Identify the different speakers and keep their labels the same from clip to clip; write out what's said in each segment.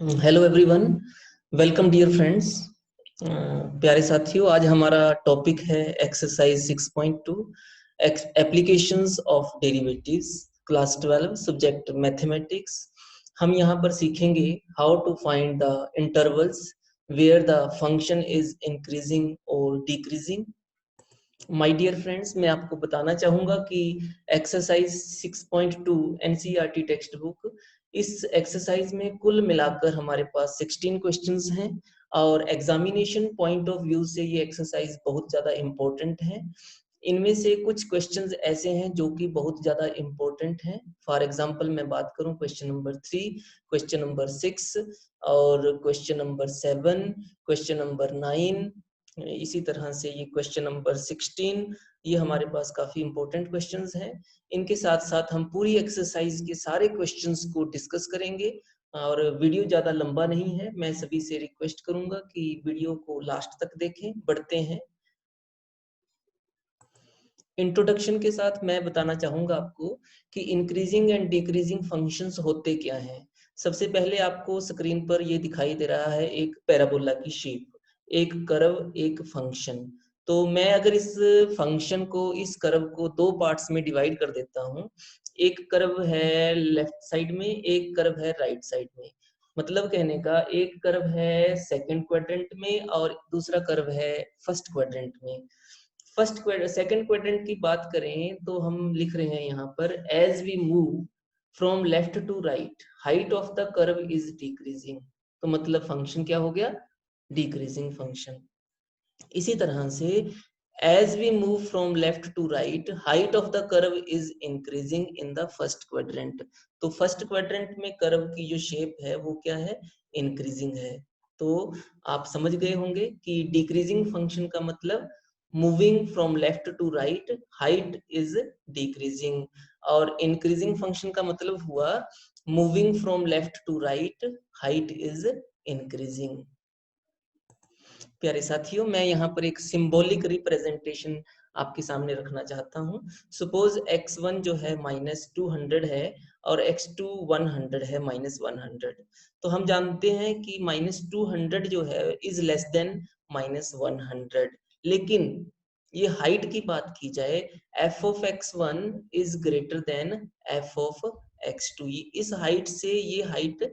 Speaker 1: Hello everyone, welcome dear friends. प्यारे साथियों, आज हमारा टॉपिक है exercise 6.2 applications of derivatives, class 12, subject mathematics. हम यहाँ पर सीखेंगे how to find the intervals where the function is increasing और डिक्रीजिंग। माय डियर फ्रेंड्स, मैं आपको बताना चाहूँगा कि एक्सरसाइज 6.2 एनसीईआरटी टेक्स्ट बुक, इस एक्सरसाइज में कुल मिलाकर हमारे पास 16 क्वेश्चंस हैं और एग्जामिनेशन पॉइंट ऑफ व्यू से ये एक्सरसाइज बहुत ज़्यादा इम्पोर्टेंट है। इनमें से कुछ क्वेश्चंस ऐसे हैं जो कि बहुत ज़्यादा इम्पोर्टेंट हैं। फॉर एग्जांपल मैं बात करूं क्वेश्चन नंबर 3, क्वेश्चन नंबर 6 और क्वेश्चन नंबर 7, क्वेश्चन नंबर 9, इसी तरह से ये क्वेश्चन नंबर 16, ये हमारे पास काफी इंपॉर्टेंट क्वेश्चंस हैं। इनके साथ साथ हम पूरी एक्सरसाइज के सारे क्वेश्चंस को डिस्कस करेंगे और वीडियो ज्यादा लंबा नहीं है। मैं सभी से रिक्वेस्ट करूंगा कि वीडियो को लास्ट तक देखें। बढ़ते हैं। इंट्रोडक्शन के साथ मैं बताना चाहूंगा आपको कि इंक्रीजिंग एंड डिक्रीजिंग फंक्शंस होते क्या हैं। सबसे पहले आपको स्क्रीन पर ये दिखाई दे रहा है एक पैराबोला की शेप, एक कर्व, एक फंक्शन। तो मैं अगर इस फंक्शन को, इस कर्व को दो पार्ट्स में डिवाइड कर देता हूँ, एक कर्व है लेफ्ट साइड में, एक कर्व है राइट साइड में। मतलब कहने का, एक कर्व है सेकंड क्वाड्रेंट में और दूसरा कर्व है फर्स्ट क्वाड्रेंट में। सेकंड क्वाड्रेंट की बात करें तो हम लिख रहे हैं यहाँ पर, as we move from left to right height of the curve is decreasing. तो मतलब फंक्शन क्या हो गया? Decreasing function. इसी तरह से as we move from left to right height of the curve is increasing in the first quadrant. तो first quadrant में कर्व की जो शेप है वो क्या है? इंक्रीजिंग है। तो आप समझ गए होंगे कि डिक्रीजिंग फंक्शन का मतलब moving from left to right height is decreasing, और इंक्रीजिंग फंक्शन का मतलब हुआ moving from left to right height is increasing. प्यारे साथियों, मैं यहाँ पर एक सिंबॉलिक रिप्रेजेंटेशन आपके सामने रखना चाहता हूँ। सपोज x1 जो है -200 है और x2 100 है, -100। तो हम जानते हैं कि -200 जो है इज लेस देन -100। लेकिन ये हाइट की बात की जाए, f of x1 is greater then f of x2। इस हाइट से ये हाइट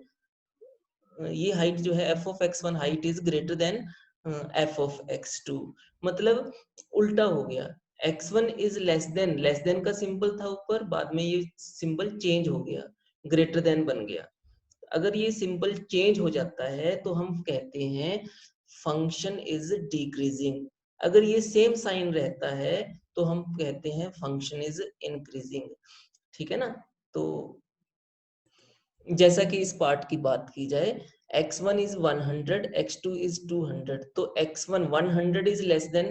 Speaker 1: जो है f of x1 height is greater then f of x2। मतलब उल्टा हो गया, x1 इज लेस देन का सिंबल था ऊपर, बाद में ये सिंबल चेंज हो गया, ग्रेटर देन बन गया। अगर ये सिंबल चेंज हो जाता है तो हम कहते हैं फंक्शन इज डिक्रीजिंग। अगर ये सेम साइन रहता है तो हम कहते हैं फंक्शन इज इंक्रीजिंग। ठीक है ना? तो जैसा कि इस पार्ट की बात की जाए, x1 is 100, x2 is 200, तो x1 100 is less than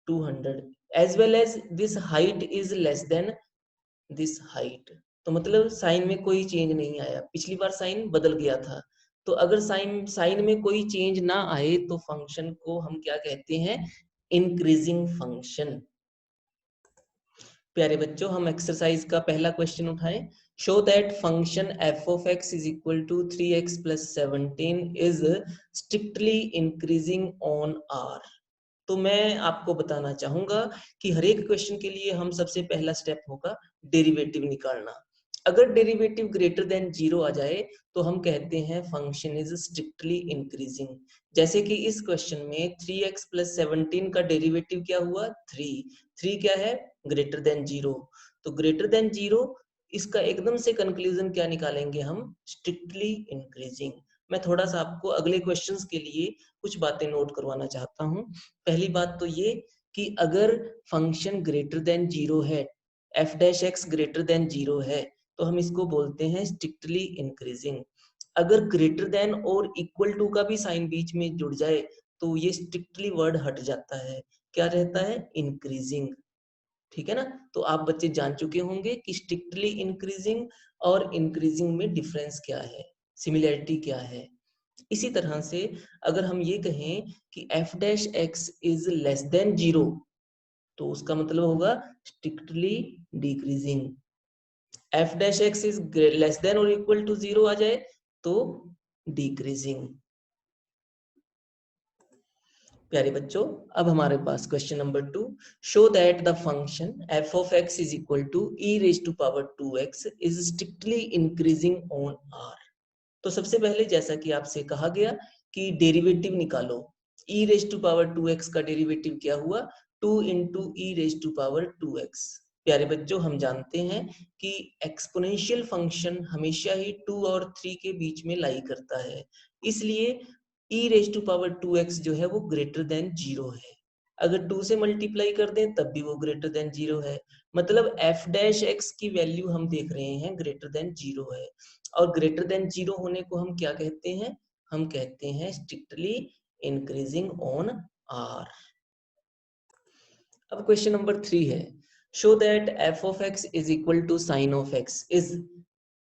Speaker 1: 200, as well as this height is less than this height। तो मतलब साइन में कोई चेंज नहीं आया, पिछली बार साइन बदल गया था। तो अगर साइन साइन में कोई चेंज ना आए तो फंक्शन को हम क्या कहते हैं? Increasing function. प्यारे बच्चों, हम एक्सरसाइज का पहला क्वेश्चन उठाएं। Show that function f of x is equal to 3x plus 17 is strictly increasing on r। तो मैं आपको बताना चाहूंगा कि हर एक क्वेश्चन के लिए हम सबसे पहला स्टेप होगा डेरिवेटिव निकालना। अगर डेरिवेटिव ग्रेटर देन 0 आ जाए तो हम कहते हैं फंक्शन इज स्ट्रिक्टली इंक्रीजिंग। जैसे कि इस क्वेश्चन में 3x plus 17 का डेरिवेटिव क्या हुआ? 3 क्या है? Greater than 0। तो ग्रेटर देन 0, इसका एकदम से कंक्लूजन क्या निकालेंगे हम? Strictly increasing. मैं थोड़ा सा आपको अगले क्वेश्चंस के लिए कुछ बातें नोट करवाना चाहता हूं। पहली बात तो ये कि अगर फंक्शन ग्रेटर देन 0 है, f dash x greater than 0 है, तो हम इसको बोलते हैं स्ट्रिक्टली इंक्रीजिंग। अगर ग्रेटर देन और इक्वल टू का भी साइन बीच में जुड़ जाए तो ये स्ट्रिक्टली वर्ड हट जाता है, क्या रहता है? इंक्रीजिंग। ठीक है ना? तो आप बच्चे जान चुके होंगे कि स्ट्रिक्टली इंक्रीजिंग और इंक्रीजिंग में डिफरेंस क्या है, सिमिलैरिटी क्या है। इसी तरह से अगर हम ये कहें कि f dash x is less than 0, तो उसका मतलब होगा strictly decreasing. f dash x is less than और इक्वल टू 0 आ जाए तो डिक्रीजिंग। प्यारे बच्चों, अब हमारे पास question number 2, show that the function f of x is equal to e raised to power 2x is strictly increasing on r। तो सबसे पहले जैसा कि आपसे कहा गया कि डेरिवेटिव निकालो, e raised to power 2x का डेरिवेटिव क्या हुआ, 2 into e raised to power 2x। प्यारे बच्चों, हम जानते हैं कि एक्सपोनेंशियल फंक्शन हमेशा ही 2 और 3 के बीच में लाई करता है, इसलिए e raise to power 2x जो है वो ग्रेटर देन 0 है। अगर 2 से मल्टीप्लाई कर दें तब भी वो ग्रेटर देन 0 है, मतलब f डैश x की वैल्यू हम देख रहे हैं ग्रेटर देन 0 है। और ग्रेटर देन 0 होने को हम क्या कहते हैं, हम कहते हैं स्ट्रिक्टली इंक्रीजिंग ऑन r। अब क्वेश्चन नंबर 3 है, show that f of x is equal to sin of x is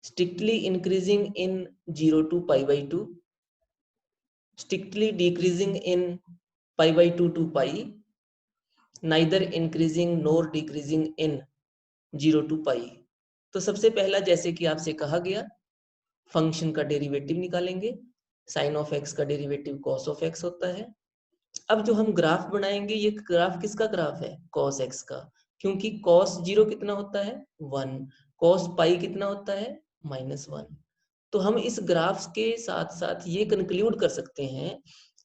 Speaker 1: strictly increasing in 0 to pi by 2, strictly decreasing in pi by 2 to pi, neither increasing nor decreasing in 0 to pi। तो सबसे पहला जैसे कि आपसे कहा गया, function का derivative निकालेंगे, साइन ऑफ एक्स का डेरिवेटिव कॉस ऑफ एक्स होता है। अब जो हम ग्राफ बनाएंगे, ये ग्राफ किसका ग्राफ है, कॉस एक्स का, क्योंकि कॉस 0 कितना होता है 1, कॉस पाई कितना होता है -1। तो हम इस ग्राफ के साथ साथ ये कंक्लूड कर सकते हैं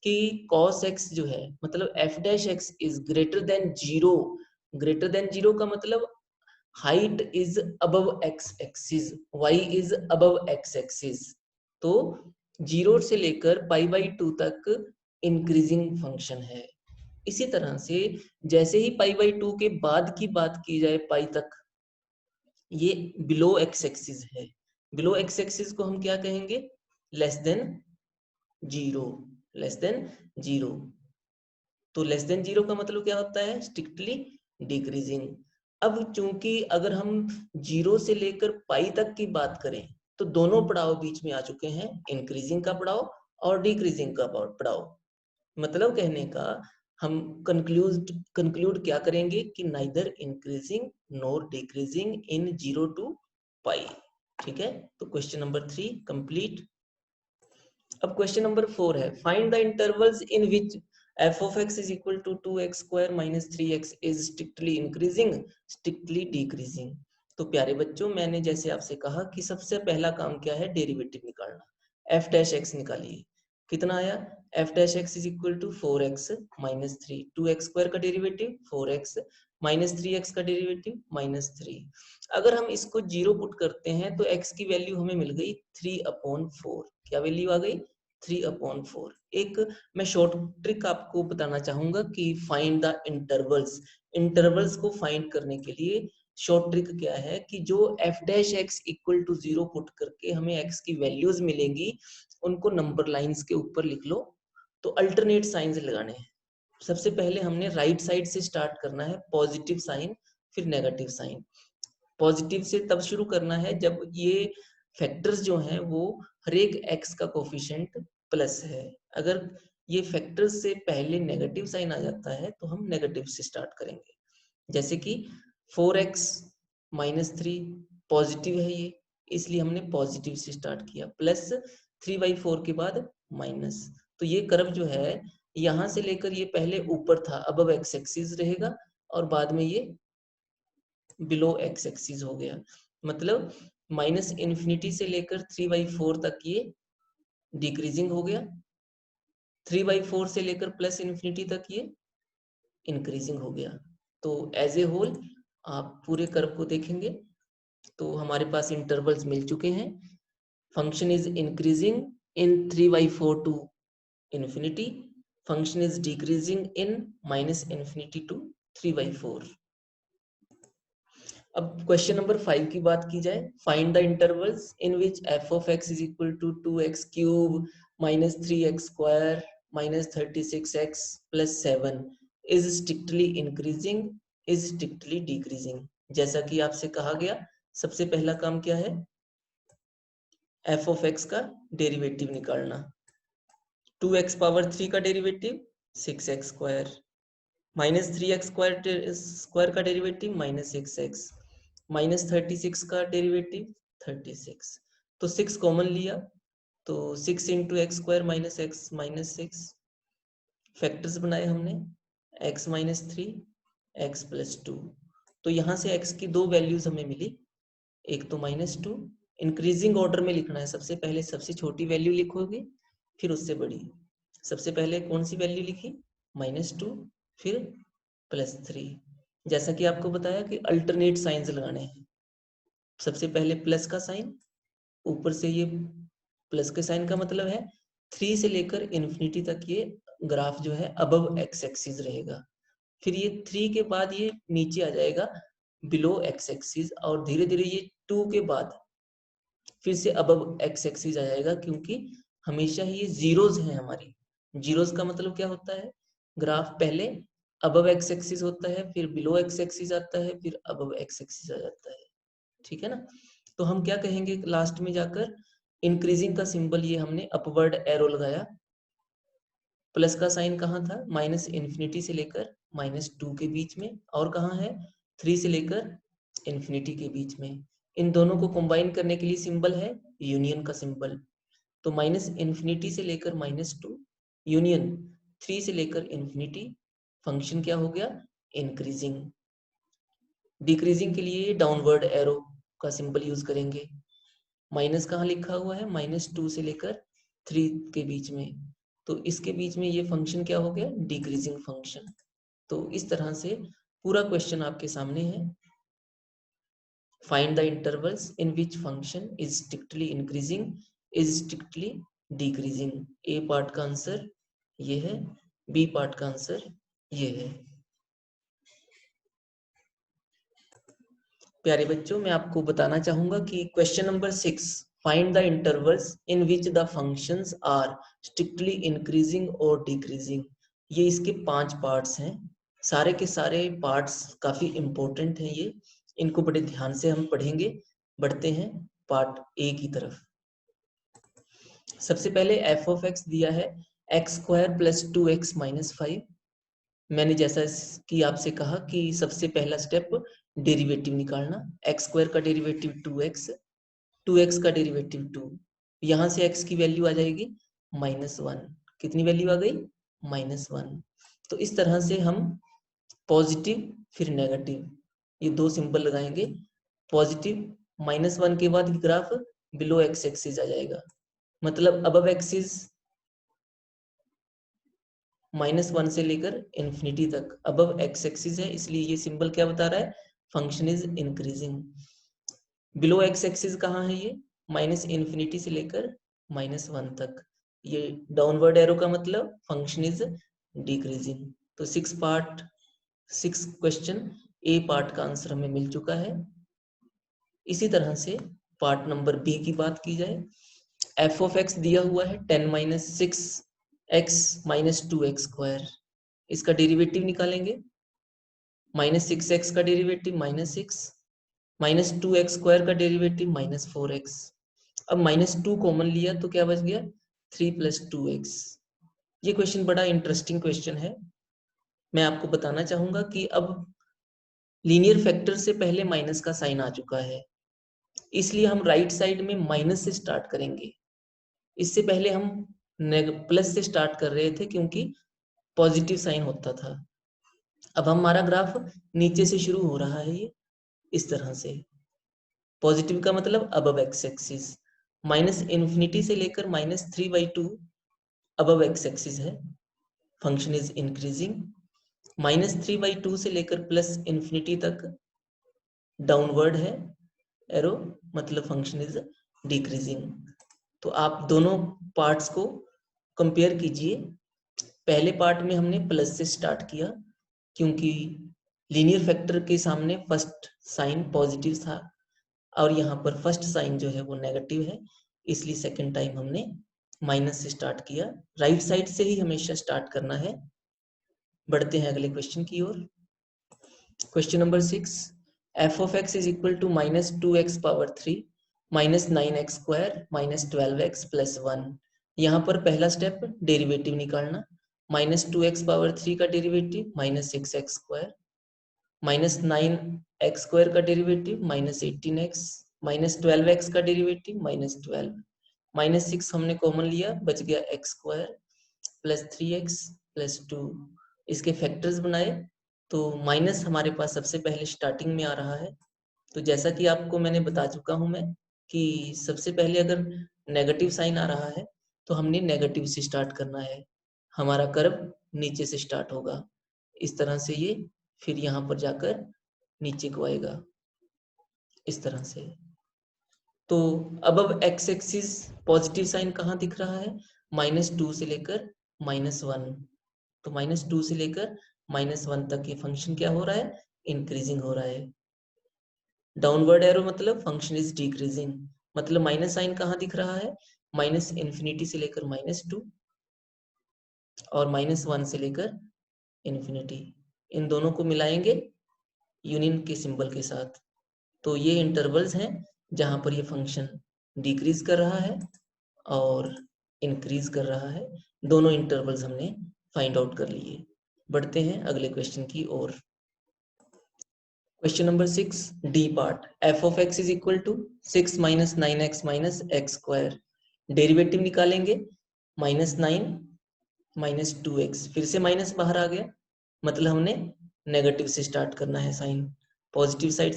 Speaker 1: कि cos x जो है, मतलब f dash x is greater than 0। Greater than 0 का मतलब height is above x axis, y is above x axis. तो 0 से लेकर पाई बाई 2 तक इंक्रीजिंग फंक्शन है। इसी तरह से जैसे ही पाई बाई 2 के बाद की बात की जाए पाई तक, ये बिलो एक्स एक्सिस है। बिलो एक्स एक्सिस को हम क्या कहेंगे, लेस देन 0, लेस देन 0। तो लेस देन 0 का मतलब क्या होता है, स्ट्रिक्टली डिक्रीजिंग। अब चूंकि अगर हम 0 से लेकर पाई तक की बात करें तो दोनों पड़ाव बीच में आ चुके हैं, इंक्रीजिंग का पड़ाव और डिक्रीजिंग का पड़ाव। मतलब कहने का हम कंक्लूड क्या करेंगे कि neither increasing nor decreasing in 0 to pi. ठीक है, तो क्वेश्चन नंबर 3 कंप्लीट। अब क्वेश्चन नंबर 4 है, find the intervals in which f of x is equal to 2x square minus 3x is strictly increasing, strictly decreasing। तो प्यारे बच्चों, मैंने जैसे आपसे कहा कि सबसे पहला काम क्या है, डेरिवेटिव निकालना। f डैश x निकालिए, कितना आया, f dash x is equal to 4x minus 3, 2x square का डेरिवेटिव 4x माइनस 3x का डेरिवेटिव -3। अगर हम इसको 0 पुट करते हैं तो x की वैल्यू हमें मिल गई 3/4। क्या वैल्यू आ गई, 3/4। एक मैं शॉर्ट ट्रिक आपको बताना चाहूंगा कि फाइंड द इंटरवल्स। इंटरवल्स को फाइंड करने के लिए शॉर्ट ट्रिक क्या है कि जो f dash x equal to 0 put करके हमें x की वैल्यूज मिलेंगी, उनको नंबर लाइंस के ऊपर लिख लो। तो अल्टरनेट साइंस लगाने हैं। सबसे पहले हमने राइट साइड से स्टार्ट करना है, पॉजिटिव साइन फिर नेगेटिव साइन। पॉजिटिव से तब शुरू करना है जब ये फैक्टर्स जो हैं वो हर एक x का कोफिशिएंट प्लस है। अगर ये फैक्टर्स से पहले नेगेटिव साइन आ जाता है तो हम नेगेटिव से स्टार्ट करेंगे। जैसे कि 4x माइनस 3 पॉजिटिव है ये, इसलिए हमने पॉजिटिव से स्टार्ट किया, प्लस 3/4 के बाद माइनस। तो ये कर्व जो है यहाँ से लेकर ये पहले ऊपर था, अबव एक्स एक्सिस रहेगा और बाद में ये बिलो एक्स एक्सिस हो गया। मतलब माइनस इन्फिनिटी से लेकर 3/4 तक ये डिक्रीजिंग हो गया, 3/4 से लेकर प्लस इन्फिनिटी तक ये इंक्रीजिंग हो गया। तो एज ए होल आप पूरे कर्व को देखेंगे तो हमारे पास इंटरवल्स मिल चुके हैं। Function is increasing in 3/4 to infinity, function is decreasing in minus infinity to 3/4। अब क्वेश्चन नंबर 5 की बात की जाए, find the intervals in which f of x is equal to 2x cube minus 3x square minus 36x plus 7 is strictly increasing, is strictly decreasing। जैसा कि आपसे कहा गया, सबसे पहला काम क्या है, f of x का डेरिवेटिव निकालना। 2x पावर 3 का derivative 6x square, minus 3x square का डेरिवेटिव -6x, माइनस 36 का डेरिवेटिव 36। तो 6 कॉमन लिया तो 6 into x square minus x minus 6 factors बनाए हमने, x माइनस 3 एक्स प्लस 2। तो यहाँ से x की दो वैल्यूज हमें मिली, एक तो -2, इंक्रीजिंग ऑर्डर में लिखना है, सबसे पहले सबसे छोटी वैल्यू लिखोगे फिर उससे बड़ी। सबसे पहले कौन सी वैल्यू लिखी, -2 फिर +3। जैसा कि आपको बताया कि अल्टरनेट साइंस लगाने हैं, सबसे पहले प्लस का साइन, ऊपर से ये प्लस के साइन का मतलब है 3 से लेकर इन्फिनिटी तक ये ग्राफ जो है अबव एक्स एक्सिस रहेगा। फिर ये 3 के बाद ये नीचे आ जाएगा बिलो एक्स एक्सिस, और धीरे धीरे ये 2 के बाद फिर से अबव एक्स एक्सिस आ जाएगा, क्योंकि हमेशा ही ये जीरोज हैं हमारी। जीरोज का मतलब क्या होता है, ग्राफ पहले अबव एक्स एक्सिस होता है, फिर बिलो एक्स एक्सिस आता है, फिर अबव एक्स एक्सिस आ जाता है। ठीक है ना। तो हम क्या कहेंगे लास्ट में जाकर, इंक्रीजिंग का सिंबल ये हमने अपवर्ड एरो लगाया, प्लस का साइन कहाँ था, -इन्फिनिटी से लेकर -2 के बीच में, और कहाँ है 3 से लेकर इन्फिनिटी के बीच में। इन दोनों को कंबाइन करने के लिए सिंबल है यूनियन का सिंबल। तो -इन्फिनिटी से लेकर -2 यूनियन 3 से लेकर इन्फिनिटी, फंक्शन क्या हो गया, इंक्रीजिंग। डिक्रीजिंग के लिए डाउनवर्ड एरो का सिंबल यूज करेंगे। माइनस कहाँ लिखा हुआ है, -2 से लेकर 3 के बीच में, तो इसके बीच में ये फंक्शन क्या हो गया, डिक्रीजिंग फंक्शन। तो इस तरह से पूरा क्वेश्चन आपके सामने है। Find the intervals in which function is strictly increasing is strictly decreasing. A part का आंसर ये है, बी पार्ट का आंसर ये है। प्यारे बच्चों, मैं आपको बताना चाहूंगा कि question number 6, find the intervals in which the functions are strictly increasing और डिक्रीजिंग। ये इसके 5 पार्ट्स हैं। सारे के सारे पार्ट्स काफी इंपॉर्टेंट हैं, ये इनको बड़े ध्यान से हम पढ़ेंगे। बढ़ते हैं पार्ट ए की तरफ। सबसे पहले एफ ऑफ एक्स दिया है x² + 2x - 5। मैंने जैसा कि आपसे कहा कि सबसे पहला स्टेप डेरिवेटिव निकालना, x² का डेरिवेटिव 2x, 2x का डेरिवेटिव 2, यहाँ से x की वैल्यू आ जाएगी -1। कितनी वैल्यू आ गई, -1। तो इस तरह से हम पॉजिटिव फिर नेगेटिव ये दो सिंबल लगाएंगे। पॉजिटिव -1 के बाद ग्राफ बिलो एक्स एक्सिस आ जाएगा, मतलब अबव एक्सिस -1 से लेकर इन्फिनिटी तक अबव एक्स एक्सिस है, इसलिए ये सिंबल क्या बता रहा है, function is increasing. Below x axis कहाँ है, ये -इन्फिनिटी से लेकर -1 तक। ये डाउनवर्ड एरो का मतलब फंक्शन इज डिक्रीजिंग। तो 6 क्वेश्चन ए पार्ट का आंसर हमें मिल चुका है। इसी तरह से पार्ट नंबर बी की बात की जाए, एफ ऑफ एक्स दिया हुआ है 10 - 6x - 2x²। इसका डेरिवेटिव निकालेंगे, -6x का डेरिवेटिव -6, -2x² का डेरिवेटिव -4x। अब -2 कॉमन लिया तो क्या बच गया, 3 + 2x। ये क्वेश्चन बड़ा इंटरेस्टिंग क्वेश्चन है। मैं आपको बताना चाहूंगा कि अब लीनियर फैक्टर से पहले माइनस का साइन आ चुका है, इसलिए हम राइट साइड में माइनस से स्टार्ट करेंगे। इससे पहले हम प्लस से स्टार्ट कर रहे थे क्योंकि पॉजिटिव साइन होता था। अब हमारा ग्राफ नीचे से शुरू हो रहा है, ये इस तरह से। पॉजिटिव का मतलब अबव एक्स एक्सिस, -इन्फिनिटी से लेकर -3/2 अबव एक्स एक्सिस है, फंक्शन इज इंक्रीजिंग। -3/2 से लेकर +इन्फिनिटी तक डाउनवर्ड है एरो, मतलब फंक्शन इज डिक्रीजिंग। तो आप दोनों पार्ट्स को कंपेयर कीजिए। पहले पार्ट में हमने प्लस से स्टार्ट किया क्योंकि लीनियर फैक्टर के सामने फर्स्ट साइन पॉजिटिव था, और यहाँ पर फर्स्ट साइन जो है वो नेगेटिव है, इसलिए सेकंड टाइम हमने माइनस से स्टार्ट किया। राइट साइड से ही हमेशा स्टार्ट करना है। बढ़ते हैं अगले क्वेश्चन की ओर। Question number 6, F of X is equal to -2x power 3 -9x² -12x + 1। यहाँ पर पहला स्टेप डेरिवेटिव निकालना, -2x पावर 3 का डेरिवेटिव -6x², -9x² का डेरिवेटिव -18x, -12x का डेरिवेटिव -12, -6 हमने कॉमन लिया, बच गया x² प्लस 3x प्लस 2। इसके फैक्टर्स बनाए तो माइनस हमारे पास सबसे पहले स्टार्टिंग में आ रहा है। तो जैसा कि आपको मैंने बता चुका हूं मैं कि सबसे पहले अगर नेगेटिव साइन आ रहा है तो हमने नेगेटिव से स्टार्ट करना है, हमारा कर्व नीचे से स्टार्ट होगा इस तरह से, ये फिर यहाँ पर जाकर नीचे को आएगा इस तरह से। तो अब एक्स एक्सिस पॉजिटिव साइन कहाँ दिख रहा है, -2 से लेकर -1। तो -2 से लेकर -1 तक ये फंक्शन क्या हो रहा है, इंक्रीजिंग हो रहा है। डाउनवर्ड एरो मतलब फंक्शन इज डिक्रीजिंग, मतलब माइनस साइन कहाँ दिख रहा है, -∞ से लेकर -2 और -1 से लेकर इन्फिनिटी। इन दोनों को मिलाएंगे यूनियन के सिंबल के साथ, तो ये इंटरवल्स हैं जहां पर ये फंक्शन डिक्रीज कर रहा है और इंक्रीज कर रहा है। दोनों इंटरवल्स हमने फाइंड आउट कर लिए। बढ़ते हैं अगले क्वेश्चन की ओर। Question number 6 D part, f of x is equal to 6 minus 9x minus X square. Derivative निकालेंगे, -9 माइनस 2x, फिर से माइनस बाहर आ गया, मतलब हमने नेगेटिव से स्टार्ट करना है sign, positive side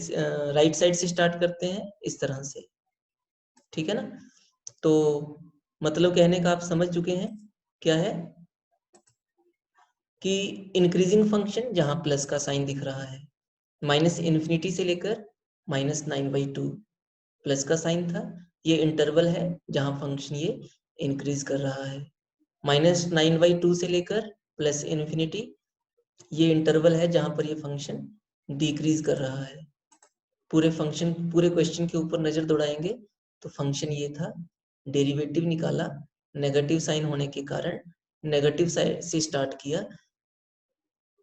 Speaker 1: right side से स्टार्ट करते हैं इस तरह से, ठीक है ना। तो मतलब कहने का आप समझ चुके हैं क्या है कि इंक्रीजिंग फंक्शन जहां प्लस का साइन दिख रहा है, -∞ से लेकर -9/2 प्लस का साइन था, ये इंटरवल है जहां फंक्शन ये इंक्रीज कर रहा है। -9/2 से लेकर +∞, ये इंटरवल है जहां पर ये फंक्शन डिक्रीज कर रहा है। पूरे क्वेश्चन के ऊपर नजर दौड़ाएंगे तो फंक्शन ये था, डेरिवेटिव निकाला, नेगेटिव साइन होने के कारण नेगेटिव साइड से स्टार्ट किया,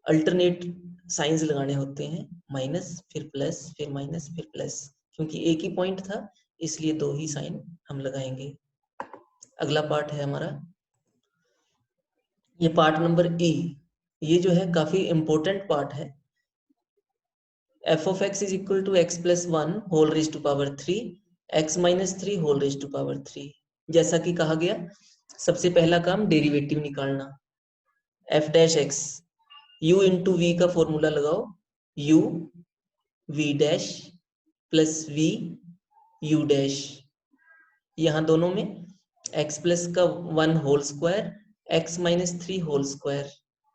Speaker 1: अल्टरनेट साइंस लगाने होते हैं, माइनस फिर प्लस फिर माइनस फिर प्लस, क्योंकि एक ही पॉइंट था इसलिए दो ही साइन हम लगाएंगे। अगला पार्ट है हमारा, ये पार्ट नंबर ई, ये जो है काफी इंपॉर्टेंट पार्ट है। f of x is equal to x plus 1 whole raised to power 3 x minus 3 whole raised to power 3। जैसा कि कहा गया, सबसे पहला काम डेरिवेटिव निकालना, f dash x, u into v का फॉर्मूला लगाओ, u v dash plus v u dash, यहाँ दोनों में x प्लस का 1 whole square x minus 3 whole square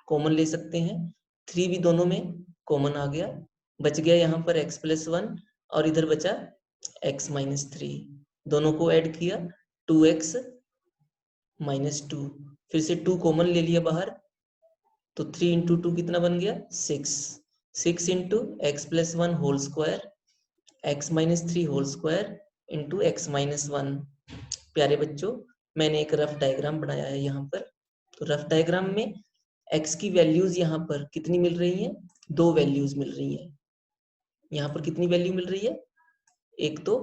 Speaker 1: common ले सकते हैं, 3 भी दोनों में कॉमन आ गया, बच गया यहाँ पर x प्लस 1 और इधर बचा x माइनस 3, दोनों को ऐड किया 2x माइनस 2, फिर से 2 कॉमन ले लिया बाहर, तो 3 इंटू 2 कितना बन गया 6 into x plus 1 whole square x minus 3 whole square into x minus 1। प्यारे बच्चों, मैंने एक रफ डायग्राम बनाया है यहाँ पर, तो रफ डायग्राम में x की वैल्यूज यहाँ पर कितनी मिल रही हैं, 2 वैल्यूज मिल रही हैं। यहाँ पर कितनी वैल्यू मिल रही है, एक तो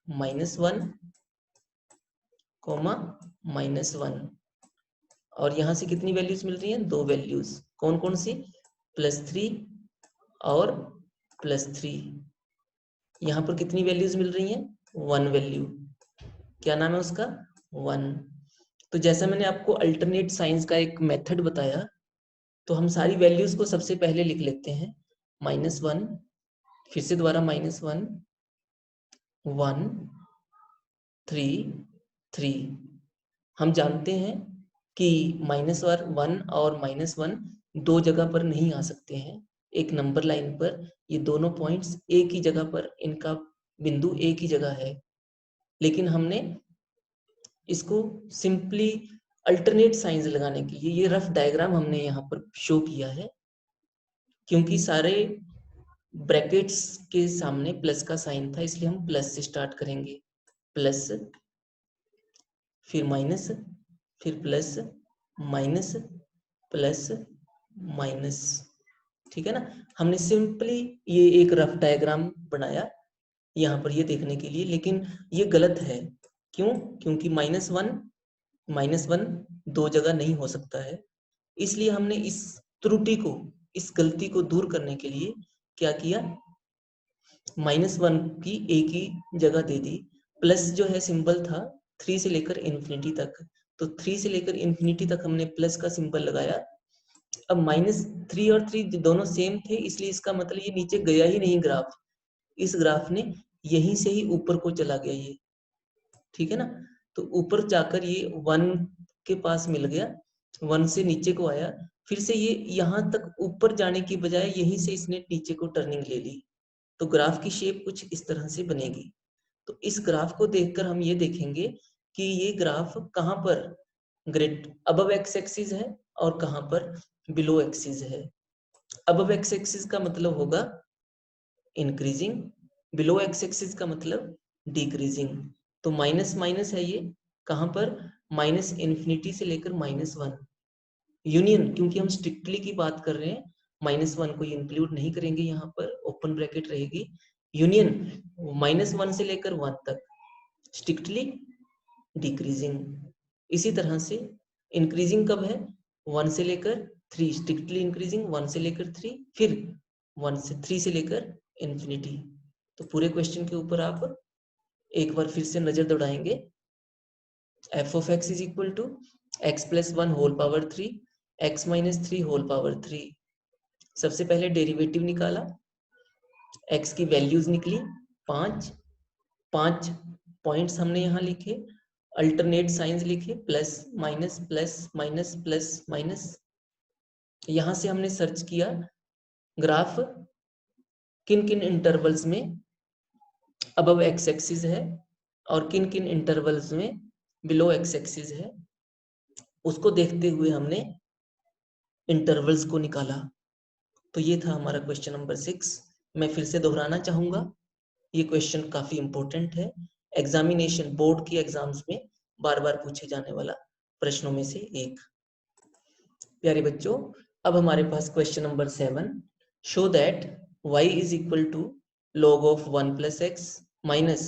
Speaker 1: -1 कोमा -1, और यहाँ से कितनी वैल्यूज मिल रही हैं, 2 वैल्यूज, कौन कौन सी, +3 और +3। यहाँ पर कितनी वैल्यूज मिल रही हैं, 1 वैल्यू, क्या नाम है उसका, 1। तो जैसा मैंने आपको अल्टरनेट साइंस का एक मेथड बताया, तो हम सारी वैल्यूज को सबसे पहले लिख लेते हैं, -1, फिर से दोबारा -1, 1, 3, 3। हम जानते हैं कि -1 और -1 दो जगह पर नहीं आ सकते हैं, एक नंबर लाइन पर ये दोनों पॉइंट्स एक ही जगह पर, इनका बिंदु एक ही जगह है, लेकिन हमने इसको सिंपली अल्टरनेट साइंस लगाने के लिए ये रफ डायग्राम हमने यहाँ पर शो किया है, क्योंकि सारे ब्रैकेट्स के सामने प्लस का साइन था, इसलिए हम प्लस से स्टार्ट करेंगे, प्लस फिर माइनस फिर प्लस माइनस प्लस माइनस, ठीक है ना। हमने सिंपली ये एक रफ डायग्राम बनाया यहाँ पर ये देखने के लिए, लेकिन ये गलत है, क्यों, क्योंकि -1 दो जगह नहीं हो सकता है, इसलिए हमने इस त्रुटि को, इस गलती को दूर करने के लिए क्या किया, -1 की एक ही जगह दे दी, प्लस जो है सिंबल था 3 से लेकर इन्फिनिटी तक। तो 3 से लेकर इन्फिनिटी तक हमने प्लस का सिंबल लगाया। अब -3 और 3 दोनों सेम थे, इसलिए इसका मतलब ये नीचे गया ही नहीं ग्राफ। इस ग्राफ ने यहीं से ही ऊपर को चला गया ये, ठीक है ना। तो ऊपर जाकर ये 1 के पास मिल गया, 1 से नीचे को आया, फिर से ये यहाँ तक ऊपर जाने की बजाय यहीं से इसने नीचे को टर्निंग ले ली। तो ग्राफ की शेप कुछ इस तरह से बनेगी। तो इस ग्राफ को देखकर हम ये देखेंगे कि ये ग्राफ कहाँ पर ग्रेट अबव एक्स एक्सिस है और कहाँ पर बिलो एक्सिस है। अबव एक्स एक्सिस का मतलब होगा इंक्रीजिंग, बिलो एक्स एक्सिस का मतलब डिक्रीजिंग। तो माइनस माइनस है ये कहाँ पर, माइनस इन्फिनिटी से लेकर -1 यूनियन, क्योंकि हम स्ट्रिक्टली की बात कर रहे हैं, -1 को इंक्लूड नहीं करेंगे, यहाँ पर ओपन ब्रैकेट रहेगी, यूनियन -1 से लेकर 1 तक स्ट्रिक्टली डिक्रीजिंग। इसी तरह से इंक्रीजिंग कब है, 1 से लेकर 3 स्ट्रिक्टली इंक्रीजिंग, 1 से लेकर 3, फिर 3 से लेकर इन्फिनिटी। तो पूरे क्वेश्चन के ऊपर आप एक बार फिर से नजर दौड़ाएंगे। f of x is equal to x plus 1 whole power 3 x minus 3 whole power 3। सबसे पहले डेरिवेटिव निकाला, x की वैल्यूज निकली 5 पॉइंट्स हमने यहाँ लिखे, अल्टरनेट साइंस लिखे, plus minus plus minus plus minus. यहाँ से हमने सर्च किया ग्राफ किन किन इंटरवल्स में अबव एक्स एक्सिस है और किन किन इंटरवल्स में बिलो एक्स एक्सिस है, उसको देखते हुए हमने इंटरवल्स को निकाला। तो ये था हमारा क्वेश्चन नंबर 6। मैं फिर से दोहराना चाहूंगा, ये क्वेश्चन काफी इंपॉर्टेंट है, एग्जामिनेशन बोर्ड की एग्जाम्स में बार बार पूछे जाने वाला प्रश्नों में से एक। प्यारे बच्चों, अब हमारे पास question number 7, show that y is equal to log of 1 plus X minus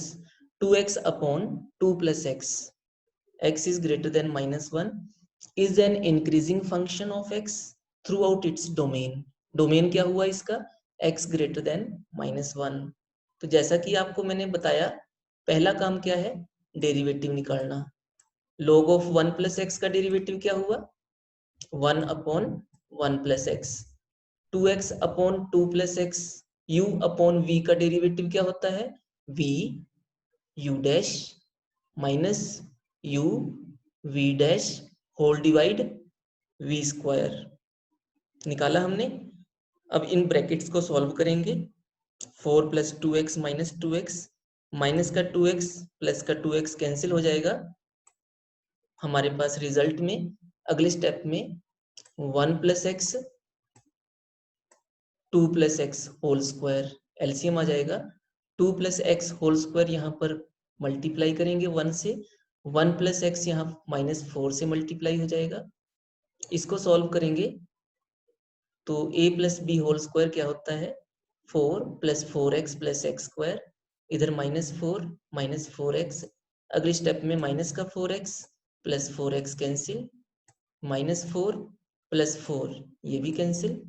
Speaker 1: 2x upon 2 plus X, x is greater than -1 is an increasing function of x throughout its domain। Domain क्या हुआ इसका, x greater than -1। तो जैसा कि आपको मैंने बताया, पहला काम क्या है, डेरिवेटिव निकालना। log ऑफ 1 प्लस एक्स का डेरिवेटिव क्या हुआ, 1 upon 1 plus x, 2x upon 2 plus x, u upon v का डेरिवेटिव क्या होता है, v u dash minus u v dash whole divide v square. निकाला हमने। अब इन ब्रैकेट्स को सॉल्व करेंगे, 4 plus 2x minus 2x, minus का 2x प्लस का 2x कैंसिल हो जाएगा। हमारे पास रिजल्ट में अगले स्टेप में 1 plus X 2 plus X whole square, LCM आ जाएगा। 2 प्लस एक्स होल स्क्वायर यहाँ पर मल्टीप्लाई करेंगे 1 से, 1 प्लस एक्स यहाँ -4 से मल्टीप्लाई हो जाएगा। इसको सॉल्व करेंगे तो a plus b whole square क्या होता है, 4 plus 4x plus x square, इधर -4 अगले स्टेप में माइनस का 4x plus 4x cancel, -4 plus 4 ये भी कैंसिल।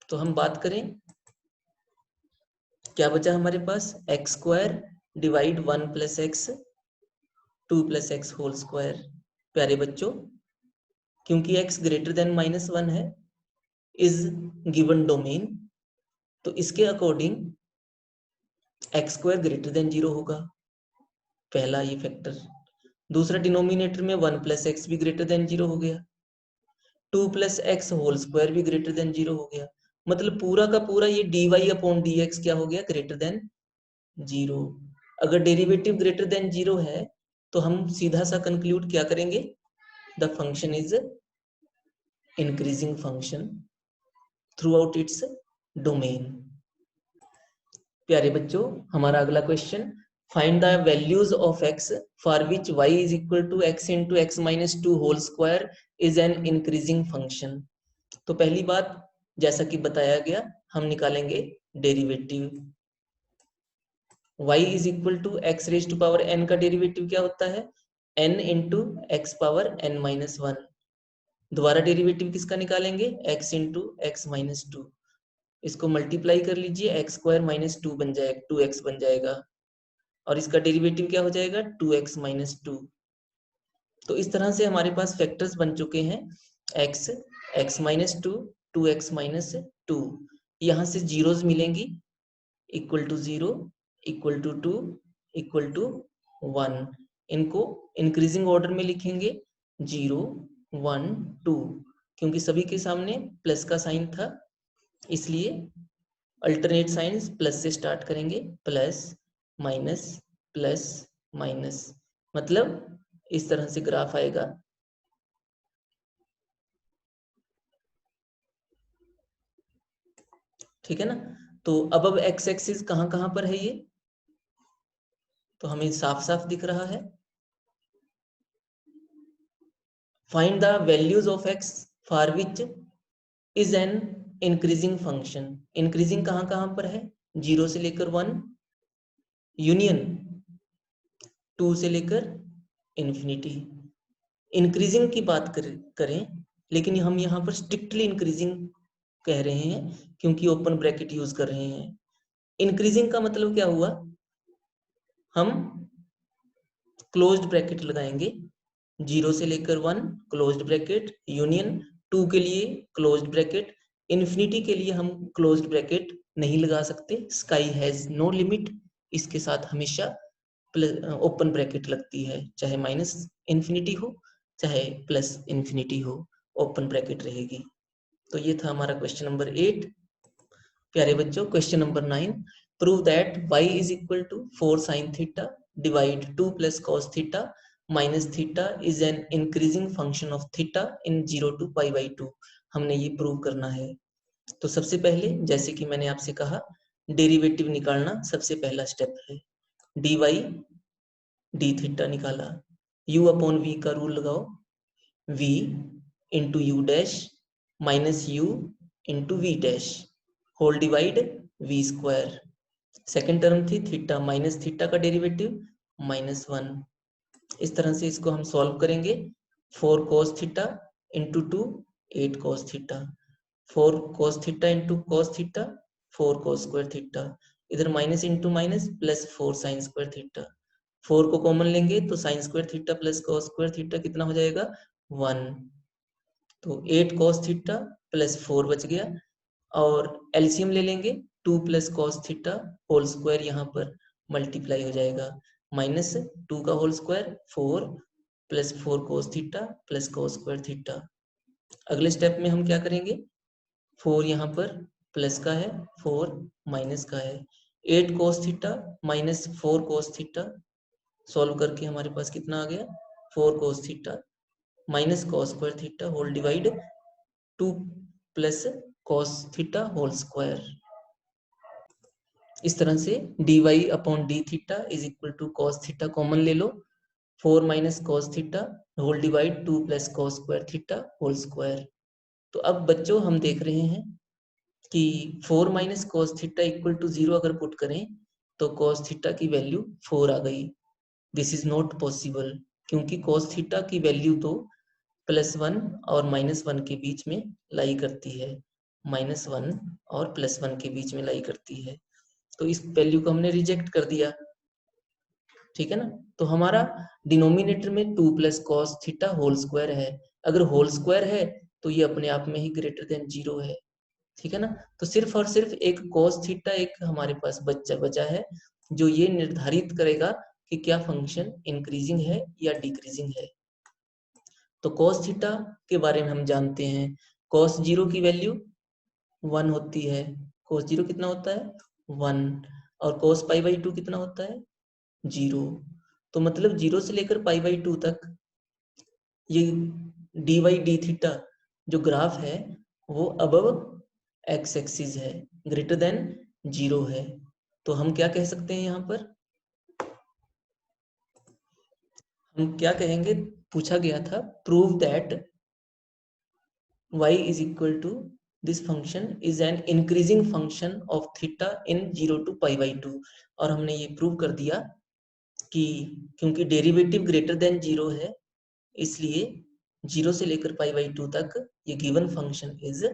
Speaker 1: तो हम बात करें क्या बचा हमारे पास, X square divide 1 plus X 2 plus X whole square. प्यारे बच्चों, क्योंकि x ग्रेटर देन -1 है, इज गिवन डोमेन, तो इसके according x square greater than 0 होगा, पहला ये फैक्टर। दूसरा, डिनोमिनेटर में 1 प्लस एक्स भी ग्रेटर देन 0 हो गया, 2 प्लस एक्स होल स्क्वायर भी ग्रेटर देन 0 हो गया। मतलब पूरा का पूरा ये dy अपॉन dx क्या हो गया, ग्रेटर देन 0। अगर डेरिवेटिव ग्रेटर देन 0 है तो हम सीधा सा कंक्लूड क्या करेंगे, the function is increasing function throughout its domain. प्यारे बच्चों, हमारा अगला question, find the values of x for which y is equal to x into x minus 2 whole square is an increasing function. तो पहली बात, जैसा कि बताया गया, हम निकालेंगे derivative. y is equal to x raise to power n का डेरिवेटिव क्या होता है, n into x power n minus 1। दोबारा डेरिवेटिव किसका निकालेंगे, x इंटू एक्स माइनस 2। इसको मल्टीप्लाई कर लीजिए, एक्स स्क्वायर माइनस 2 बन जाएगा, 2x बन जाएगा, और इसका डेरिवेटिव क्या हो जाएगा, 2x माइनस 2। तो इस तरह से हमारे पास फैक्टर्स बन चुके हैं x, x-2, 2x-2। यहाँ से जीरोज मिलेंगी, equal to 0, equal to 2, equal to 1। इनको इंक्रीजिंग ऑर्डर में लिखेंगे 0, 1, 2, क्योंकि सभी के सामने प्लस का साइन था, इसलिए अल्टरनेट साइंस प्लस से स्टार्ट करेंगे, प्लस माइनस प्लस माइनस, मतलब इस तरह से ग्राफ आएगा। ठीक है ना। तो अब एक्स एक्सिस कहां कहां पर है ये, तो हमें साफ साफ दिख रहा है। Find the values of x for which is an increasing function. Increasing कहां कहां पर है, 0 से लेकर 1, यूनियन 2 से लेकर इन्फिनिटी। इंक्रीजिंग की बात करें, लेकिन हम यहाँ पर स्ट्रिक्टली इंक्रीजिंग कह रहे हैं क्योंकि ओपन ब्रैकेट यूज कर रहे हैं। इंक्रीजिंग का मतलब क्या हुआ, हम क्लोज्ड ब्रैकेट लगाएंगे, 0 से लेकर 1 क्लोज्ड ब्रैकेट, यूनियन 2 के लिए क्लोज्ड ब्रैकेट, इन्फिनिटी के लिए हम क्लोज्ड ब्रैकेट नहीं लगा सकते, स्काई हैज नो लिमिट, इसके साथ हमेशा ओपन ब्रैकेट लगती है, चाहे माइनस इन्फिनिटी हो चाहे प्लस इन्फिनिटी हो, ओपन ब्रैकेट रहेगी। तो ये था हमारा क्वेश्चन नंबर 8। प्यारे बच्चों, question number 9, prove that y is equal to 4 sin theta divide 2 plus cos theta minus theta is an increasing function of theta in 0 to π/2। हमने ये प्रूव करना है। तो सबसे पहले, जैसे कि मैंने आपसे कहा, डेरिवेटिव निकालना सबसे पहला स्टेप है। dy डी थीटा निकाला, u अपॉन v का रूल लगाओ, v into u dash minus u into v dash whole divide v square. Second term थी थीटा माइनस थीटा का डेरिवेटिव -1। इस तरह से इसको हम सॉल्व करेंगे। 4 cos theta into 2 8 cos theta, 4 cos theta into cos theta 4 cos square theta, इधर minus into minus plus 4 sin square theta. 4 को कॉमन लेंगे तो sin square theta plus cos square theta कितना हो जाएगा, 1। तो 8 cos थीटा प्लस 4 बच गया, और एलसीएम ले लेंगे, 2 plus cos theta whole square यहाँ पर मल्टीप्लाई हो जाएगा, माइनस 2 का whole square 4 plus 4 cos theta plus cos square theta. अगले स्टेप में हम क्या करेंगे, 4 यहाँ पर प्लस का है, 4 माइनस का है, 8 cos theta minus 4 cos theta, solve करके हमारे पास कितना आ गया, 4 cos theta minus cos square theta whole divide 2 plus cos theta whole square. इस तरह से dy upon d theta is equal to cos theta common ले लो, 4 minus cos theta whole divide 2 plus cos square theta whole square. तो अब बच्चों हम देख रहे हैं कि 4 minus cos theta equal to 0 अगर पुट करें तो cos थीटा की वैल्यू 4 आ गई। दिस इज नॉट पॉसिबल, क्योंकि cos थीटा की वैल्यू तो +1 और -1 के बीच में लाई करती है, -1 और +1 के बीच में लाई करती है। तो इस वैल्यू को हमने रिजेक्ट कर दिया, ठीक है ना। तो हमारा डिनोमिनेटर में 2 plus cos theta whole square है, अगर होल स्क्वायर है तो ये अपने आप में ही ग्रेटर देन 0 है, ठीक है ना। तो सिर्फ और सिर्फ एक cos थीटा एक हमारे पास बचा है, जो ये निर्धारित करेगा कि क्या फंक्शन इंक्रीजिंग है या डिक्रीजिंग है। तो cos थीटा के बारे में हम जानते हैं, cos 0 की वैल्यू 1 होती है, cos 0 कितना होता है 1, और cos π/2 कितना होता है 0। तो मतलब 0 से लेकर π/2 तक ये dy डी थीटा जो ग्राफ है वो अबव एक्स एक्सिस है, ग्रेटर देन 0 है। तो हम क्या कह सकते हैं, यहाँ पर हम क्या कहेंगे, पूछा गया था prove that y is equal to this function is an increasing function of theta in 0 to π/2, और हमने ये प्रूव कर दिया कि क्योंकि डेरिवेटिव ग्रेटर देन 0 है, इसलिए 0 से लेकर π/2 तक ये given function is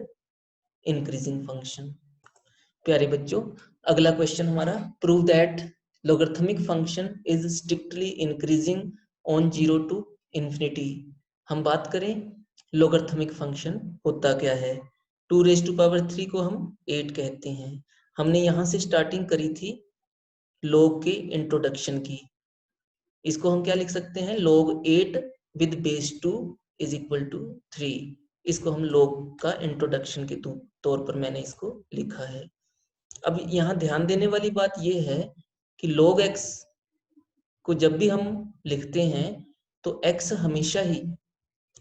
Speaker 1: increasing function. प्यारे बच्चों, अगला क्वेश्चन हमारा, prove that logarithmic function is strictly increasing on 0 to infinity. हम बात करें लोगरिथमिक फंक्शन होता क्या है। 2⁻³ को हम 8 कहते हैं। हमने यहाँ से स्टार्टिंग करी थी log के इंट्रोडक्शन की। इसको हम क्या लिख सकते हैं, log 8 with base 2 is equal to 3। इसको हम log का इंट्रोडक्शन के तौर पर मैंने इसको लिखा है। अब यहाँ ध्यान देने वाली बात यह है कि log x को जब भी हम लिखते हैं तो x हमेशा ही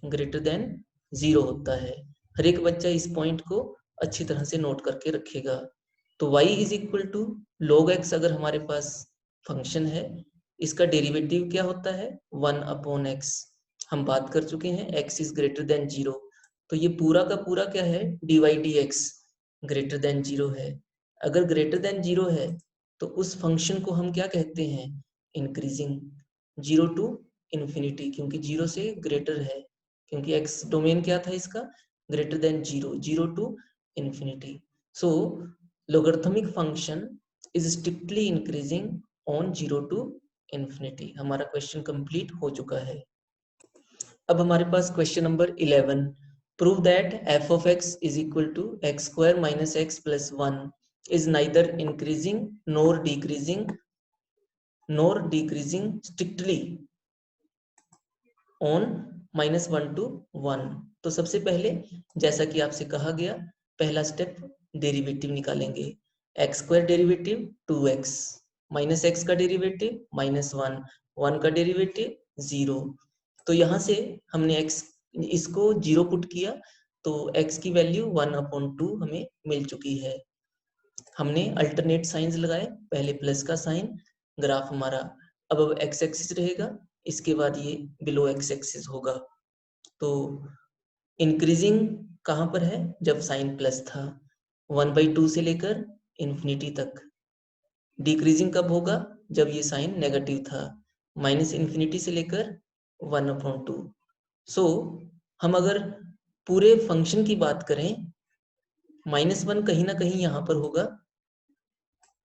Speaker 1: ग्रेटर देन 0 होता है। हर एक बच्चा इस पॉइंट को अच्छी तरह से नोट करके रखेगा। तो y is equal to log x अगर हमारे पास फंक्शन है, इसका डेरिवेटिव क्या होता है 1/x। हम बात कर चुके हैं x इज ग्रेटर देन 0, तो ये पूरा का पूरा क्या है dy/dx ग्रेटर देन 0 है। अगर ग्रेटर देन 0 है तो उस फंक्शन को हम क्या कहते हैं, इंक्रीजिंग। 0 टू इन्फिनिटी, क्योंकि 0 से ग्रेटर है, क्योंकि x डोमेन क्या था इसका, greater than 0, 0 to infinity. So logarithmic function is strictly increasing on 0 to infinity. हमारा क्वेश्चन कंप्लीट हो चुका है। अब हमारे पास question number 11, prove that f of x is equal to x² minus x plus 1 is neither increasing nor decreasing strictly on -1 to 1। तो सबसे पहले जैसा कि आपसे कहा गया, पहला स्टेप डेरिवेटिव निकालेंगे। x² derivative 2x, minus x का डेरिवेटिव -1, 1 का डेरिवेटिव 0। तो यहाँ से हमने x इसको 0 पुट किया तो x की वैल्यू 1/2 हमें मिल चुकी है। हमने अल्टरनेट साइंस लगाए, पहले प्लस का साइन, ग्राफ हमारा अब x एक्सिस रहेगा, इसके बाद ये बिलो x एक्सिस होगा। तो इंक्रीजिंग कहाँ पर है, जब साइन प्लस था 1/2 से लेकर इन्फिनिटी तक। डिक्रीजिंग कब होगा, जब ये साइन नेगेटिव था, -∞ से लेकर 1/2। सो हम अगर पूरे फंक्शन की बात करें, -1 कहीं ना कहीं यहाँ पर होगा,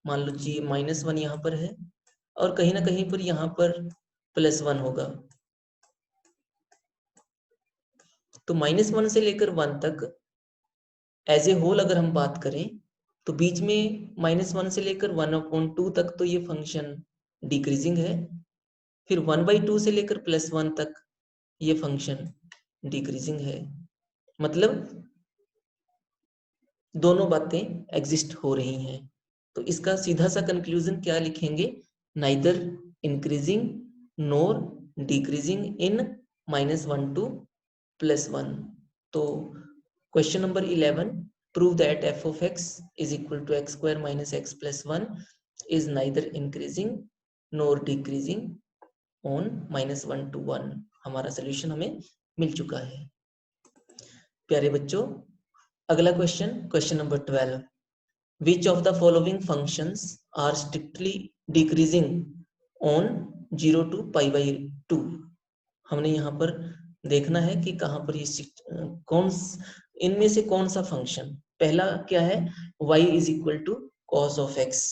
Speaker 1: मान लो जी -1 यहाँ पर है, और कहीं ना कहीं पर यहाँ पर +1 होगा। तो -1 से लेकर 1 तक एज ए होल अगर हम बात करें तो बीच में -1 से लेकर 1/2 तक तो ये फंक्शन डिक्रीजिंग है, फिर 1/2 से लेकर +1 तक ये फंक्शन डिक्रीजिंग है। मतलब दोनों बातें एग्जिस्ट हो रही हैं। तो इसका सीधा सा कंक्लूजन क्या लिखेंगे, neither increasing nor decreasing in -1 to +1। तो question number 11, prove that f of x is equal to x² minus x plus 1 is neither increasing nor decreasing on -1 to 1। हमारा सोल्यूशन हमें मिल चुका है। प्यारे बच्चों, अगला question, question number 12, which of the following functions are strictly decreasing on 0 to π/2। हमने यहाँ पर देखना है कि कहाँ पर ये इनमें से कौन सा फंक्शन। पहला क्या है, y is equal to cos of x।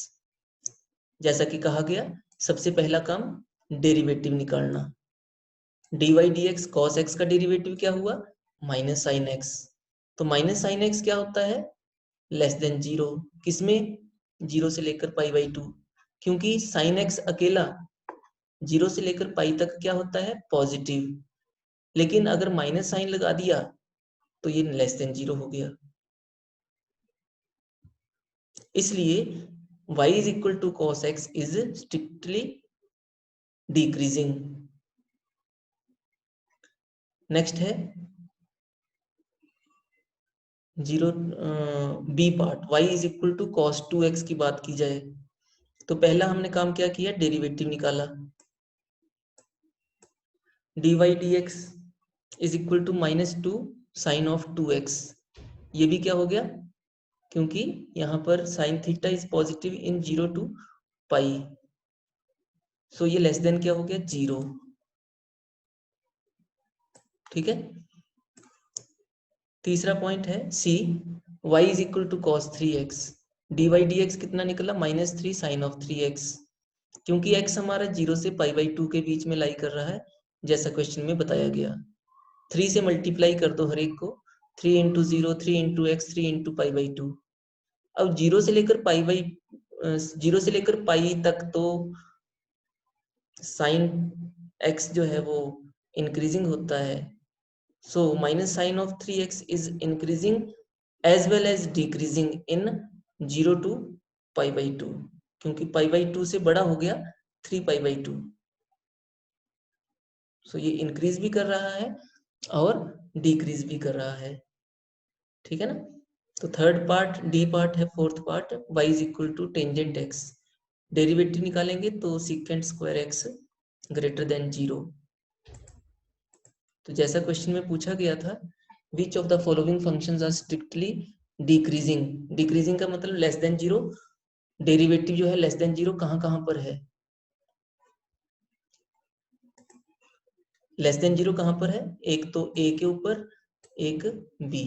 Speaker 1: जैसा कि कहा गया, सबसे पहला काम डेरिवेटिव निकालना। dy/dx cos x का डेरिवेटिव क्या हुआ, -sin x। तो -sin x क्या होता है, लेस देन 0। किसमें, 0 से लेकर π/2, क्योंकि sin x अकेला 0 से लेकर पाई तक क्या होता है, पॉजिटिव। लेकिन अगर माइनस साइन लगा दिया तो ये लेस देन 0 हो गया। इसलिए y is equal to cos x is strictly decreasing. Next है 0 B part, y is equal to cos 2x की बात की जाए तो पहला हमने काम क्या किया, डेरिवेटिव निकाला। dy/dx is equal to -2 sine of 2x। ये भी क्या हो गया, क्योंकि यहाँ पर sine theta is positive in 0 to pi, so ये लेस देन क्या हो गया, 0। ठीक है। तीसरा पॉइंट है C, y is equal to cos 3x। dy/dx कितना निकला, -3 साइन ऑफ 3x। क्योंकि x हमारा 0 से π/2 के बीच में लाई कर रहा है, जैसा क्वेश्चन में बताया गया। 3 से मल्टीप्लाई कर दो हर एक को, 3 into 0, 3 into x, 3 into pi by 2। अब 0 से लेकर पाई तक तो साइन एक्स जो है वो इंक्रीजिंग होता है। So minus sine of 3x is increasing as well as decreasing in 0 to pi by 2, क्योंकि पाई बाई 2 से बड़ा हो गया 3 पाई बाई 2। सो ये इंक्रीज भी कर रहा है और डिक्रीज भी कर रहा है, ठीक है ना। तो थर्ड पार्ट डी पार्ट है, fourth part y is equal to tangent x। Derivative निकालेंगे तो secant square x greater than 0। तो जैसा क्वेश्चन में पूछा गया था, which of the following functions are strictly decreasing. Decreasing का मतलब लेस देन 0। डेरिवेटिव जो है लेस देन 0 कहाँ कहाँ पर है, लेस देन 0 कहाँ पर है, एक तो a के ऊपर, एक b,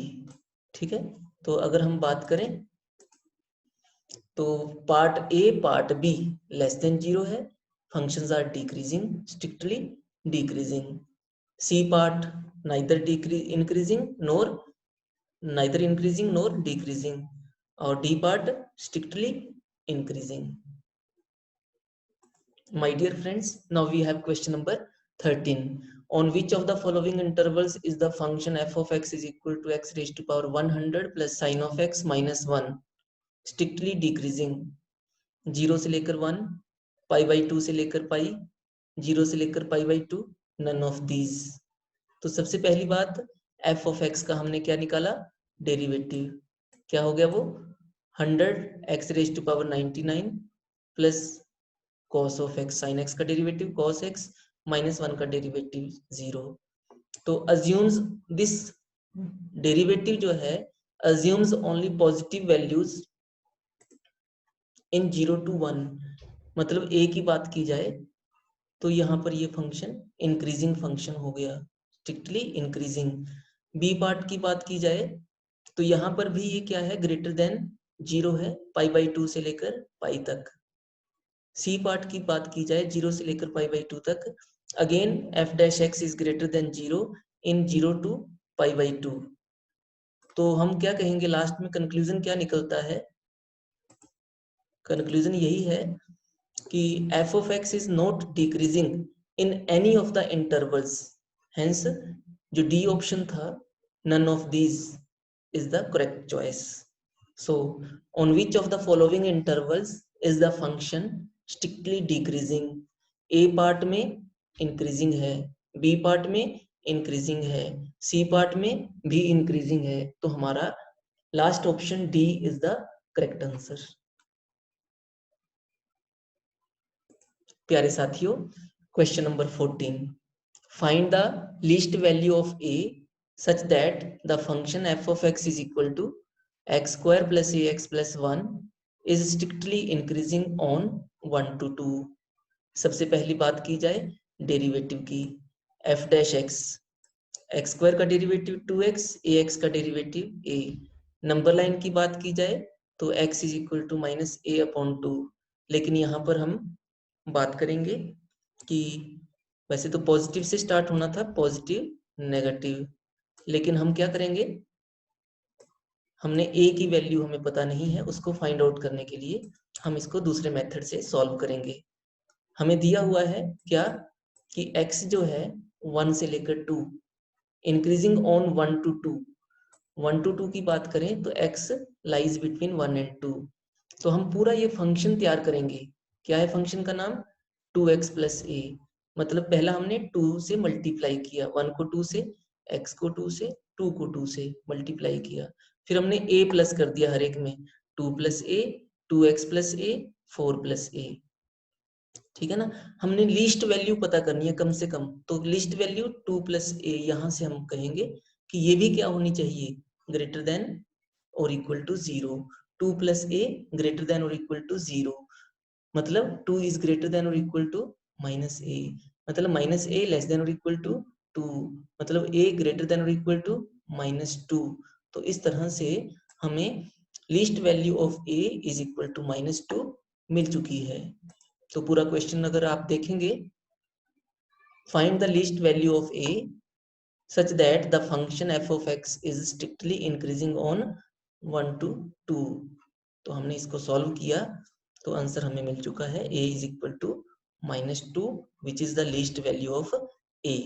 Speaker 1: ठीक है। तो अगर हम बात करें तो part A part B less than 0 है, functions are decreasing, strictly decreasing. C part neither increasing nor decreasing, और D part strictly increasing. My dear friends, now we have question number 13. On which of the following intervals is the function f of x is equal to x raised to power 100 plus sin of x minus 1 strictly decreasing? 0 से लेकर 1, पाई by 2 से लेकर पाई, 0 से लेकर पाई by 2, none of these। तो सबसे पहली बात f of x का हमने क्या निकाला, डेरिवेटिव। क्या हो गया वो, 100 x raise to power 99 plus cos of x, sin x का डेरिवेटिव cos x माइनस 1 का डेरिवेटिव 0। तो अज्यूम्स दिस डेरिवेटिव जो है assumes only positive values in 0 to 1। मतलब a की बात की जाए तो यहाँ पर ये फंक्शन इंक्रीजिंग फंक्शन हो गया, स्ट्रिक्टली इंक्रीजिंग। बी पार्ट की बात की जाए तो यहाँ पर भी ये क्या है, ग्रेटर देन 0 है, पाई बाई 2 से लेकर पाई तक। सी पार्ट की बात की जाए 0 से लेकर पाई बाई 2 तक, again f dash x is greater than 0 in 0 to pi by 2। तो हम क्या कहेंगे लास्ट में, कंक्लूजन क्या निकलता है, कंक्लूजन यही है कि f of x is not decreasing in any of the intervals, hence जो D ऑप्शन था none of these is the correct choice। So on which of the following intervals is the function strictly decreasing? A part में increasing है, B part में increasing है, C part में भी increasing है। तो हमारा last option D is the correct answer। प्यारे साथियों, question number 14, find the least value of a such that the function f of x is equal to x square plus ax plus 1 is strictly increasing on 1 to 2। सबसे पहली बात की जाए derivative की, f dash x, x square का derivative 2x, ax का derivative a। Number line की बात की जाए तो x is equal to minus a upon 2। लेकिन यहाँ पर हम बात करेंगे कि वैसे तो पॉजिटिव से स्टार्ट होना था, पॉजिटिव नेगेटिव, लेकिन हम क्या करेंगे, हमने a की वैल्यू हमें पता नहीं है, उसको फाइंड आउट करने के लिए हम इसको दूसरे मेथड से सॉल्व करेंगे। हमें दिया हुआ है क्या कि x जो है 1 से लेकर 2, इंक्रीजिंग ऑन 1 to 2, 1 to 2 की बात करें तो x लाइज बिटवीन 1 and 2। तो हम पूरा ये फंक्शन तैयार करेंगे। क्या है फंक्शन का नाम, 2x प्लस ए। मतलब पहला हमने 2 से मल्टीप्लाई किया, 1 को 2 से, x को 2 से, 2 को 2 से मल्टीप्लाई किया, फिर हमने a प्लस कर दिया हर एक में, 2 प्लस ए, 2x प्लस ए, 4 प्लस ए, ठीक है ना। हमने लीस्ट वैल्यू पता करनी है कम से कम, तो लीस्ट वैल्यू 2 प्लस ए, यहाँ से हम कहेंगे कि ये भी क्या होनी चाहिए, ग्रेटर देन और equal to 0। 2 plus a greater than और इक्वल टू 0, मतलब 2 इज ग्रेटर देन और इक्वल टू माइनस ए, मतलब माइनस ए लेस देन और इक्वल टू 2, मतलब ए ग्रेटर देन और इक्वल टू माइनस 2। तो इस तरह से हमें least value of a is equal to minus 2 मिल चुकी है। तो पूरा क्वेश्चन अगर आप देखेंगे find the least value of a such that the function f of x is strictly increasing on 1 to 2। तो हमने इसको सॉल्व किया तो आंसर हमें मिल चुका है a is equal to -2 which is the least value of a।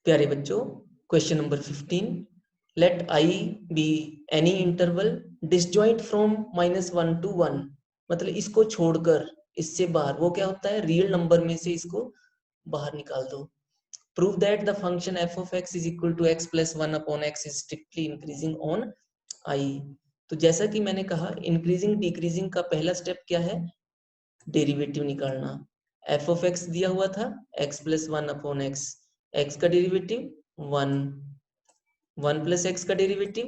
Speaker 1: प्यारे बच्चों, question number 15, let i be any interval disjoint from -1 to 1। मतलब इसको छोड़कर, इससे बाहर, वो क्या होता है, रियल नंबर में से इसको बाहर निकाल दो। Prove that the function f of x is equal to x plus 1 upon x is strictly increasing on i। तो जैसा कि मैंने कहा, इंक्रीजिंग डिक्रीजिंग का पहला स्टेप क्या है, डेरिवेटिव निकालना। f of x दिया हुआ था x plus 1 upon x, x का डेरिवेटिव 1, 1 प्लस एक्स का डेरिवेटिव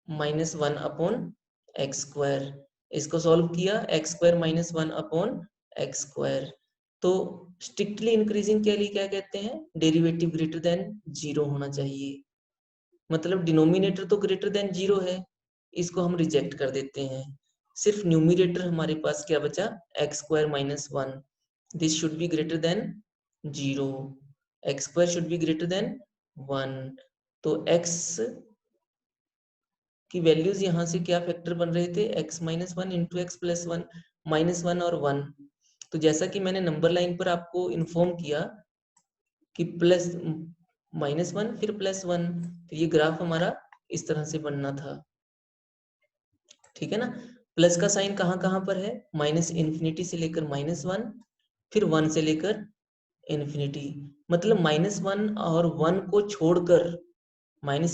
Speaker 1: -1 अपॉन एक्स स्क्वायर। इसको सॉल्व किया, x square -1 upon x square. तो स्ट्रिक्टली इंक्रीजिंग के लिए क्या कहते हैं, डेरिवेटिव ग्रेटर देन 0 होना चाहिए। मतलब डिनोमिनेटर तो ग्रेटर देन 0 है, इसको हम रिजेक्ट कर देते हैं। सिर्फ न्यूमिनेटर हमारे पास क्या बचा, x square -1। This should be greater than 0, x square should be greater than 1। तो x की वैल्यूज यहाँ से क्या फैक्टर बन रहे थे, x -1 इंटू एक्स प्लस 1, -1 और 1। तो जैसा कि मैंने नंबर लाइन पर आपको इन्फॉर्म किया कि प्लस -1 फिर +1, तो ये ग्राफ हमारा इस तरह से बनना था। ठीक है ना। प्लस का साइन कहाँ कहाँ पर है, -∞ से लेकर -1, फिर 1 से लेकर इन्फिनिटी। मतलब -1 और 1 को छोड़कर, -∞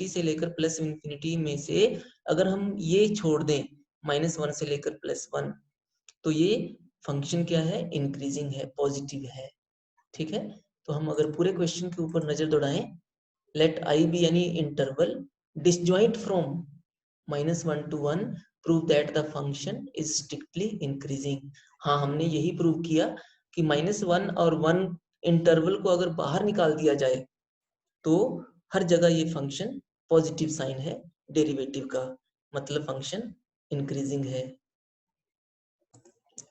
Speaker 1: से लेकर +∞ में से अगर हम ये छोड़ दें -1 से लेकर +1, तो ये फंक्शन क्या है, इंक्रीजिंग है, पॉजिटिव है। ठीक है। तो हम अगर पूरे क्वेश्चन के ऊपर नजर दौड़ाएं, let i be any interval disjoint from -1 to 1, prove that the function is strictly increasing. हाँ, हमने यही प्रूव किया कि -1 और 1 इंटरवल को अगर बाहर निकाल दिया जाए तो हर जगह ये फंक्शन पॉजिटिव साइन है डेरिवेटिव का, मतलब फंक्शन इंक्रीजिंग है।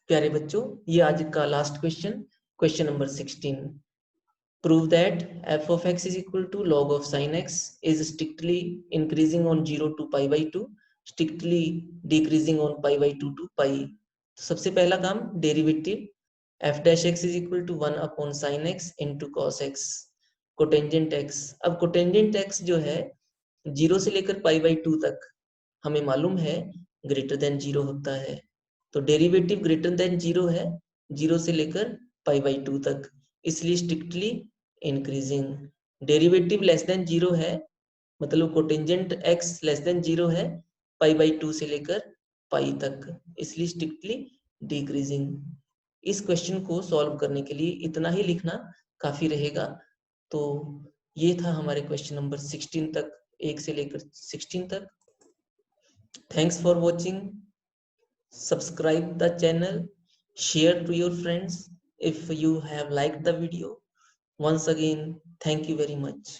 Speaker 1: प्यारे बच्चों, ये आज का last question, question number 16, prove that f of x is equal to log of sin x is strictly increasing on 0 to pi/2, strictly decreasing on pi/2 to pi। तो सबसे पहला काम, derivative f dash x is equal to 1 upon sin x into cos x, cotangent x। अब cotangent x जो है 0 से लेकर pi/2 तक हमें मालूम है ग्रेटर देन 0 होता है। तो डेरिवेटिव ग्रेटर देन 0 है 0 से लेकर pi/2 तक, इसलिए strictly increasing. Derivative less than 0 है, मतलब कोटेंजेंट x लेस देन 0 है pi/2 से लेकर पाई तक, इसलिए स्ट्रिक्टली डिक्रीजिंग। इस क्वेश्चन को सॉल्व करने के लिए इतना ही लिखना काफी रहेगा। तो ये था हमारे क्वेश्चन नंबर 16 तक, 1 से लेकर 16 तक। Thanks for watching. Subscribe the channel, share to your friends if you have liked the video. Once again, thank you very much.